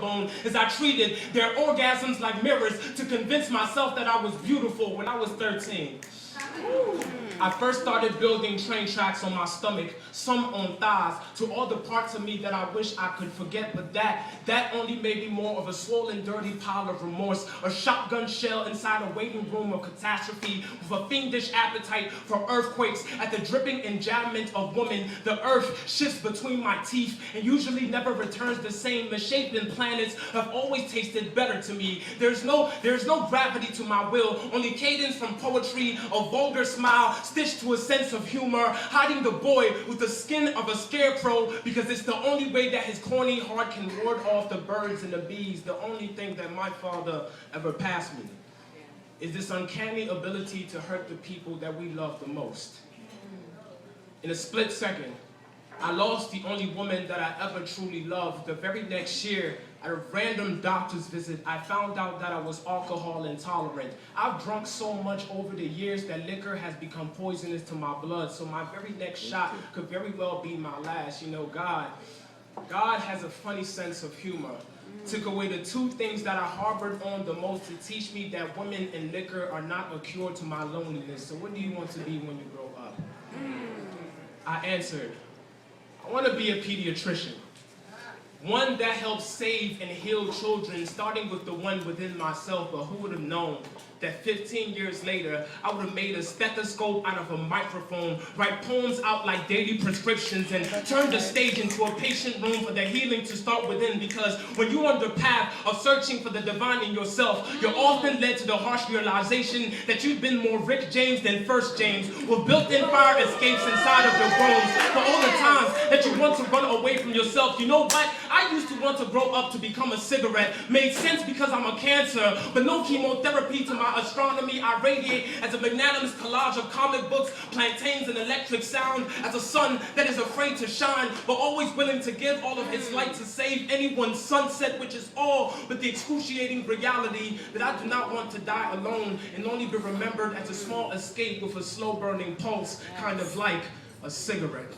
collarbone as I treated their orgasms like mirrors to convince myself that I was beautiful when I was 13. I first started building train tracks on my stomach, some on thighs, to all the parts of me that I wish I could forget, but that only made me more of a swollen, dirty pile of remorse, a shotgun shell inside a waiting room of catastrophe, with a fiendish appetite for earthquakes. At the dripping enjambment of woman, the earth shifts between my teeth and usually never returns the same. Misshapen planets have always tasted better to me. There's no gravity to my will, only cadence from poetry, a vulgar smile stitched to a sense of humor, hiding the boy with the skin of a scarecrow because it's the only way that his corny heart can ward off the birds and the bees. The only thing that my father ever passed me is this uncanny ability to hurt the people that we love the most. In a split second, I lost the only woman that I ever truly loved. The very next year, at a random doctor's visit, I found out that I was alcohol intolerant. I've drunk so much over the years that liquor has become poisonous to my blood, so my very next shot could very well be my last. You know, God has a funny sense of humor. Took away the two things that I harbored on the most to teach me that women and liquor are not a cure to my loneliness. So what do you want to be when you grow up? I answered, I want to be a pediatrician. One that helps save and heal children, starting with the one within myself. But who would have known that 15 years later, I would have made a stethoscope out of a microphone, write poems out like daily prescriptions, and turn the stage into a patient room for the healing to start within. Because when you're on the path of searching for the divine in yourself, you're often led to the harsh realization that you've been more Rick James than First James, with built-in fire escapes inside of your bones. For all the times that you want to run away from yourself, you know what? I used to want to grow up to become a cigarette. Made sense because I'm a cancer, but no chemotherapy to my astronomy. I radiate as a magnanimous collage of comic books, plantains, and electric sound, as a sun that is afraid to shine, but always willing to give all of its light to save anyone's sunset, which is all but the excruciating reality that I do not want to die alone and only be remembered as a small escape with a slow-burning pulse, kind of like a cigarette.